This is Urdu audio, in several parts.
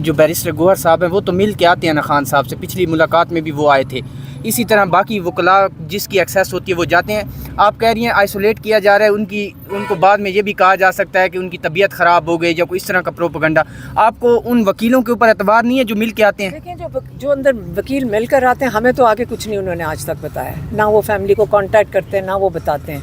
جو بیرسٹر گوہر صاحب ہیں وہ تو مل کے آتے ہیں نا خان صاحب سے، پچھلی ملاقات میں بھی وہ آئے تھے، اسی طرح باقی وکلاء جس کی ایکسیس ہوتی ہے وہ جاتے ہیں۔ آپ کہہ رہی ہیں آئسولیٹ کیا جا رہا ہے، ان کو بعد میں یہ بھی کہا جا سکتا ہے کہ ان کی طبیعت خراب ہو گئی یا کوئی اس طرح کا پروپیگنڈا۔ آپ کو ان وکیلوں کے اوپر اعتبار نہیں ہے جو مل کے آتے ہیں؟ دیکھیں جو اندر وکیل مل کر آتے ہیں، ہمیں تو آگے کچھ نہیں انہوں نے آج تک بتایا، نہ وہ فیملی کو کانٹیکٹ کرتے ہیں نہ وہ بتاتے ہیں۔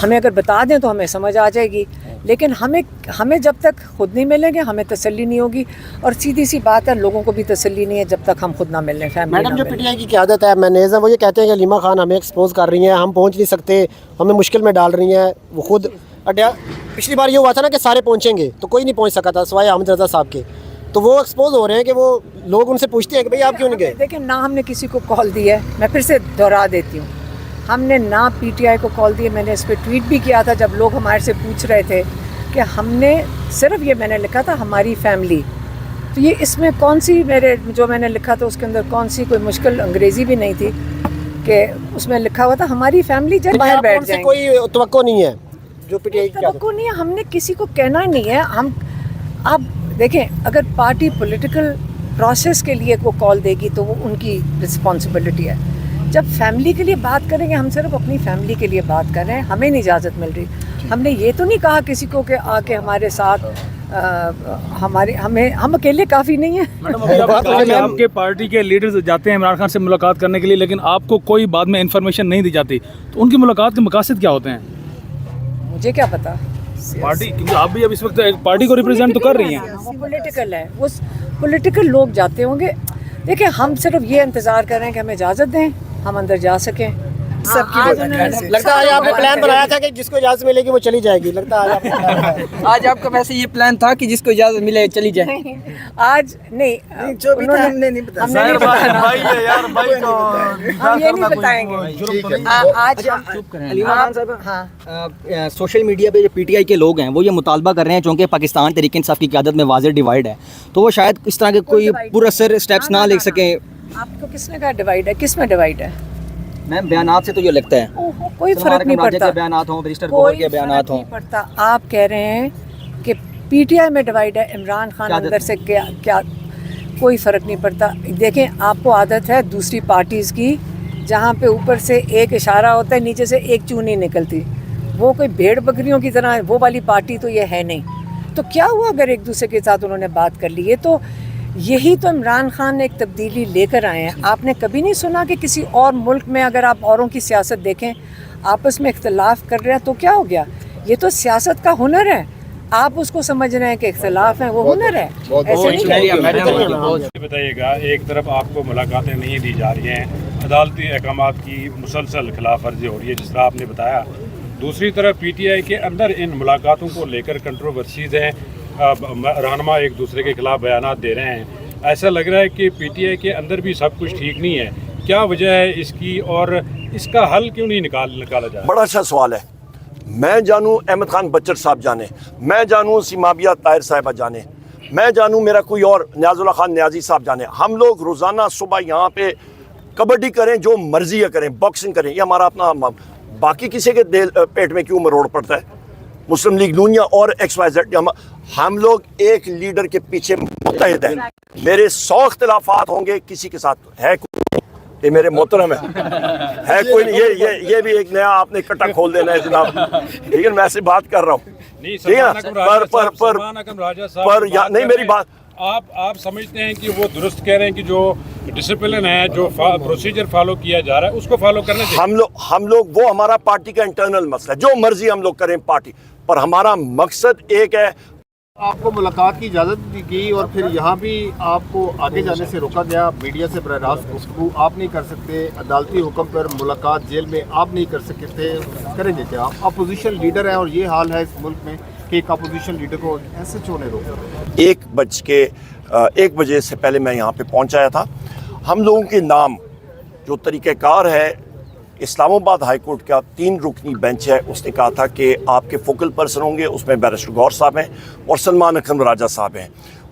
ہمیں اگر بتا دیں تو ہمیں سمجھ آ جائے گی، لیکن ہمیں جب تک خود نہیں ملیں گے ہمیں تسلی نہیں ہوگی، اور سیدھی سی بات ہے لوگوں کو بھی تسلی نہیں ہے جب تک ہم خود نہ مل لیں، فیملی میڈم جو پی ٹی آئی کی قیادت ہے مینیز ہیں وہ یہ کہتے ہیں کہ علیمہ خان ہمیں ایکسپوز کر رہی ہیں، ہم پہنچ نہیں سکتے، ہمیں مشکل میں ڈال رہی ہیں، وہ خود پچھلی بار یہ ہوا تھا نا کہ سارے پہنچیں گے تو کوئی نہیں پہنچ سکا تھا سوائے احمد رضا صاحب کے، تو وہ ایکسپوز ہو رہے ہیں کہ وہ لوگ ان سے پوچھتے ہیں کہ بھئی آپ کیوں نہیں گئے؟ دیکھیں نہ ہم نے کسی کو کال دی ہے، میں پھر سے دہرا دیتی ہوں، ہم نے نہ پی ٹی آئی کو کال دی ہے، میں نے اس پہ ٹویٹ بھی کیا تھا جب لوگ ہمارے سے پوچھ رہے تھے کہ ہم نے صرف یہ میں نے لکھا تھا ہماری فیملی، تو یہ اس میں کون سی جو میں نے لکھا تھا اس کے اندر کون سی کوئی مشکل انگریزی بھی نہیں تھی کہ اس میں لکھا ہوا تھا ہماری فیملی جب باہر بیٹھ جائیں گے۔ کوئی توقع نہیں ہے جو پی ٹی آئی کی توقع نہیں ہے، ہم نے کسی کو کہنا نہیں ہے، آپ دیکھیں اگر پارٹی پولیٹیکل پروسیس کے لیے وہ کال دے گی تو وہ ان کی رسپانسبلٹی ہے، جب فیملی کے لیے بات کریں گے ہم صرف اپنی فیملی کے لیے بات کر رہے ہیں، ہمیں نہیں اجازت مل رہی، ہم نے یہ تو نہیں کہا کسی کو کہ آ کے ہمارے ساتھ ہم اکیلے کافی نہیں ہیں۔ آپ کے پارٹی کے لیڈرز جاتے ہیں عمران خان سے ملاقات کرنے کے لیے، لیکن آپ کو کوئی بعد میں انفارمیشن نہیں دی جاتی، تو ان کی ملاقات کے مقاصد کیا ہوتے ہیں؟ مجھے کیا پتا، پارٹی کیونکہ آپ بھی اب اس وقت پارٹی کو ریپرزینٹ تو کر رہی ہیں۔ وہ پولیٹیکل ہے، وہ پولیٹیکل لوگ جاتے ہوں گے، دیکھیں ہم صرف یہ انتظار کر رہے ہیں کہ ہمیں اجازت دیں ہم اندر جا سکیں۔ لگتا ہے آپ نے پلان بنایا تھا کہ جس کو اجازت ملے گی وہ چلی جائے گی، لگتا ہے آج آپ کا ویسے یہ پلان تھا کہ جس کو اجازت ملے چلی جائے؟ آج نہیں، ہم نے نہیں بتائیں گے آج سوشل میڈیا پہ جو پی ٹی آئی کے لوگ ہیں وہ یہ مطالبہ کر رہے ہیں، چونکہ پاکستان تحریک انصاف کی قیادت میں واضح ڈیوائڈ ہے، تو وہ شاید اس طرح کے کوئی پراثر اسٹیپس نہ لے سکیں۔ آپ کو کس نے کہا ڈیوائڈ ہے؟ کس میں ڈیوائڈ ہے؟ میم بیانات سے تو یہ لگتا ہے کوئی فرق نہیں پڑتا، بیانات ہوں، بیرسٹر گوہر کے بیانات ہوں۔ آپ کہہ رہے ہیں کہ پی ٹی آئی میں ڈیوائڈ ہے، عمران خان اندر سے کیا کوئی فرق نہیں پڑتا۔ دیکھیں آپ کو عادت ہے دوسری پارٹیز کی جہاں پہ اوپر سے ایک اشارہ ہوتا ہے نیچے سے ایک چونی نکلتی، وہ کوئی بھیڑ بکریوں کی طرح وہ والی پارٹی تو یہ ہے نہیں، تو کیا ہوا اگر ایک دوسرے کے ساتھ انہوں نے بات کر لی؟ یہ تو یہی تو عمران خان نے ایک تبدیلی لے کر آئے ہیں۔ آپ نے کبھی نہیں سنا کہ کسی اور ملک میں اگر آپ اوروں کی سیاست دیکھیں آپس میں اختلاف کر رہے ہیں تو کیا ہو گیا؟ یہ تو سیاست کا ہنر ہے، آپ اس کو سمجھ رہے ہیں کہ اختلاف ہیں، وہ ہنر ہے، ایسے نہیں۔ بتائیے گا، ایک طرف آپ کو ملاقاتیں نہیں دی جا رہی ہیں، عدالتی احکامات کی مسلسل خلاف ورزی ہو رہی ہے جس طرح آپ نے بتایا، دوسری طرف پی ٹی آئی کے اندر ان ملاقاتوں کو لے کر کنٹروورسیز ہیں، رہنما ایک دوسرے کے خلاف بیانات دے رہے ہیں، ایسا لگ رہا ہے کہ پی ٹی آئی کے اندر بھی سب کچھ ٹھیک نہیں ہے، کیا وجہ ہے اس کی اور اس کا حل کیوں نہیں نکالا جائے؟ بڑا اچھا سوال ہے، میں جانوں احمد خان بچر صاحب جانے، میں جانوں سیمابیہ طاہر صاحبہ جانے، میں جانوں میرا کوئی اور نیاز اللہ خان نیازی صاحب جانے، ہم لوگ روزانہ صبح یہاں پہ کبڈی کریں، جو مرضی ہے کریں، باکسنگ کریں، یہ ہمارا اپنا، باقی کسی کے پیٹ میں کیوں مروڑ پڑتا ہے؟ مسلم لیگ نونیا اور ایکس وائی زیڈ، ہم لوگ ایک لیڈر کے پیچھے متحد ہیں، میرے 100 اختلافات ہوں گے کسی کے ساتھ، ہے کوئی یہ میرے محترم ہے کوئی نہیں، یہ بھی ایک نیا آپ نے کٹا کھول دینا ہے جناب، ٹھیک ہے، میں ایسے بات کر رہا ہوں، ٹھیک ہے، پر نہیں میری بات، آپ سمجھتے ہیں کہ وہ درست کہہ رہے ہیں کہ جو ڈسپلن ہے، جو پروسیجر فالو کیا جا رہا ہے اس کو فالو کرنا چاہیے؟ ہم لوگ وہ ہمارا پارٹی کا انٹرنل مسئلہ ہے، جو مرضی ہم لوگ کریں پارٹی پر، ہمارا مقصد ایک ہے۔ آپ کو ملاقات کی اجازت دی گئی اور پھر یہاں بھی آپ کو آگے جانے سے روکا گیا، میڈیا سے براہ راست گفتگو آپ نہیں کر سکتے، عدالتی حکم پر ملاقات جیل میں آپ نہیں کر سکتے، کریں گے کیا؟ آپ اپوزیشن لیڈر ہیں اور یہ حال ہے اس ملک میں کہ ایک اپوزیشن لیڈر کو ایسے چھوڑنے روکا؟ 1 بجے سے پہلے میں یہاں پہ پہنچایا تھا، ہم لوگوں کے نام جو طریقہ کار ہے، اسلام آباد ہائی کورٹ کا 3 رکنی بینچ ہے، اس نے کہا تھا کہ آپ کے فوکل پرسن ہوں گے، اس میں بیرسٹر گوہر صاحب ہیں اور سلمان اکرم راجہ صاحب ہیں،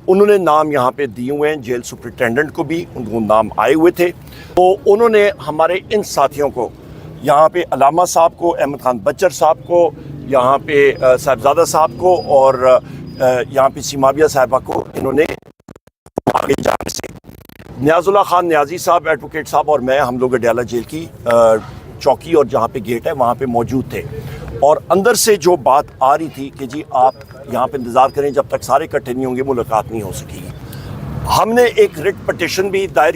انہوں نے نام یہاں پہ دیے ہوئے ہیں، جیل سپرنٹینڈنٹ کو بھی ان کو نام آئے ہوئے تھے، تو انہوں نے ہمارے ان ساتھیوں کو یہاں پہ علامہ صاحب کو، احمد خان بچر صاحب کو، یہاں پہ صاحبزادہ صاحب کو اور یہاں پہ سیمابیہ صاحبہ کو انہوں نے آگے جانے سے نیازاللہ خان نیازی صاحب ایڈوکیٹ صاحب اور میں ہم لوگ اڈیالہ جیل کی چوکی اور جہاں پہ گیٹ ہے وہاں پہ موجود تھے اور اندر سے جو بات آ رہی تھی کہ جی آپ یہاں پہ انتظار کریں جب تک سارے اکٹھے نہیں ہوں گے ملاقات نہیں ہو سکے گی. ہم نے ایک ریٹ پٹیشن بھی دائر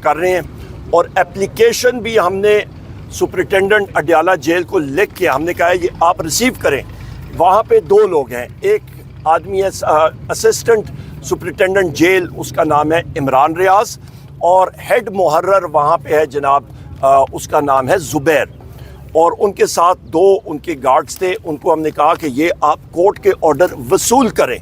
کر رہے ہیں اور اپلیکیشن بھی ہم نے سپرنٹینڈنٹ اڈیالہ جیل کو لکھ کے ہم نے کہا ہے یہ آپ ریسیو کریں. وہاں پہ 2 لوگ ہیں, ایک آدمی ہے اسسٹنٹ سپرنٹینڈنٹ جیل, اس کا نام ہے عمران ریاض, اور ہیڈ محرر وہاں پہ ہے جناب اس کا نام ہے زبیر, اور ان کے ساتھ 2 ان کے گارڈز تھے. ان کو ہم نے کہا کہ یہ آپ کورٹ کے آرڈر وصول کریں,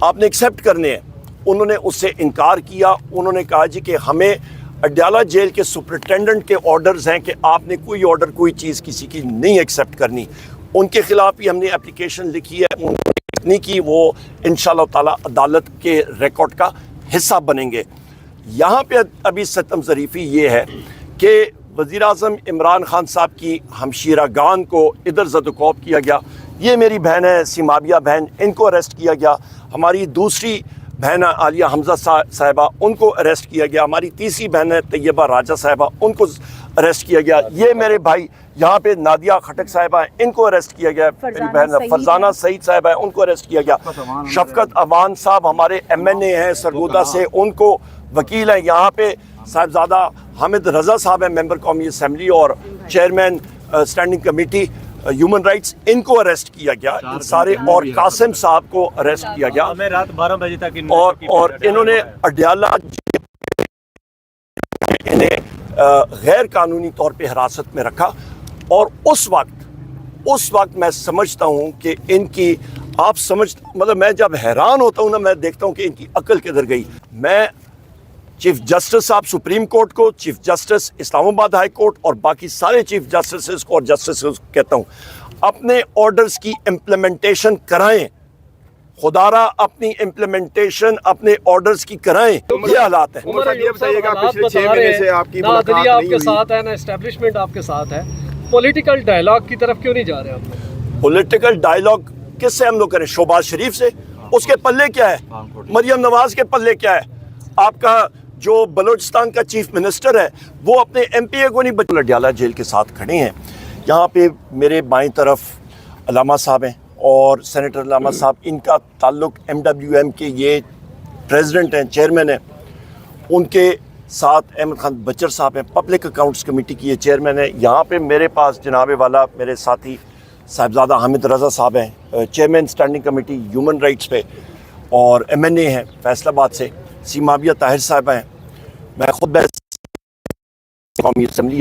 آپ نے ایکسیپٹ کرنے ہیں. انہوں نے اس سے انکار کیا. انہوں نے کہا جی کہ ہمیں اڈیالہ جیل کے سپرنٹینڈنٹ کے آرڈرز ہیں کہ آپ نے کوئی آرڈر کوئی چیز کسی کی نہیں ایکسیپٹ کرنی. ان کے خلاف بھی ہم نے اپلیکیشن لکھی ہے, انہوں نے نہیں کی, وہ انشاءاللہ تعالیٰ عدالت کے ریکارڈ کا حصہ بنیں گے. یہاں پہ ابھی ستم ظریفی یہ ہے کہ وزیر اعظم عمران خان صاحب کی ہمشیرہ گان کو ادھر زد و کوب کیا گیا. یہ میری بہن ہے سیمابیہ بہن, ان کو اریسٹ کیا گیا. ہماری دوسری بہن عالیہ حمزہ صاحبہ, ان کو اریسٹ کیا گیا. ہماری تیسری بہن ہے طیبہ راجہ صاحبہ, ان کو اریسٹ کیا گیا. یہ میرے بھائی یہاں پہ نادیہ خٹک صاحبہ ہیں, ان کو اریسٹ کیا گیا. میری بہن فرزانہ سعید صاحبہ ہیں, ان کو اریسٹ کیا گیا. شفقت اوان صاحب ہمارے MNA ہیں سرگودا سے, ان کو وکیل ہیں. یہاں پہ صاحبزادہ حامد رضا صاحب ہیں, ممبر قومی اسمبلی اور chairman standing committee human rights, ان کو اریسٹ کیا گیا سارے, اور قاسم صاحب کو اریسٹ کیا گیا. رات 12 بجے تک اور انہوں نے اڈیالہ انہیں غیر قانونی طور پہ حراست میں رکھا. اور اس وقت میں سمجھتا ہوں کہ ان کی مطلب میں جب حیران ہوتا ہوں نا, میں دیکھتا ہوں کہ ان کی عقل کدھر گئی. میں چیف جسٹس صاحب سپریم کورٹ کو, چیف جسٹس اسلام آباد ہائی کورٹ اور باقی سارے چیف جسٹسز کو اور جسٹسز کو کہتا ہوں, اپنے آرڈرز کی امپلیمنٹیشن کرائیں. خدا را اپنی امپلیمنٹیشن اپنے آرڈرز کی کرائیں. یہ حالات ہیں. یہ بتائیے گا پچھلے 6 مہینے سے آپ کی ملاقات نہیں آپ کے ہوئی. ساتھ ہے نا, اسٹیبلشمنٹ آپ کے ساتھ ہے, پولیٹیکل ڈائلاگ کی طرف کیوں نہیں جا رہے آپ؟ پولیٹیکل ڈائلاگ کس سے ہم لوگ کریں؟ شہباز شریف سے. اس کے پلے کیا ہے؟ مریم نواز کے پلے کیا ہے؟ آپ کا جو بلوچستان کا چیف منسٹر ہے وہ اپنے MPA کو نہیں بچ. اڈیالہ جیل کے ساتھ کھڑے ہیں. یہاں پہ میرے بائیں طرف علامہ صاحب ہیں اور سینیٹر علامہ صاحب, ان کا تعلق MWM کے یہ پریزیڈنٹ ہیں, چیئرمین ہیں. ان کے ساتھ احمد خان بچر صاحب ہیں, پبلک اکاؤنٹس کمیٹی کی یہ چیئرمین ہیں. یہاں پہ میرے پاس جناب والا میرے ساتھی صاحبزادہ حامد رضا صاحب ہیں, chairman standing committee human rights پہ, اور MNA ہیں فیصل آباد سے. سیمابیہ طاہر صاحبہ ہیں. میں خود قومی اسمبلی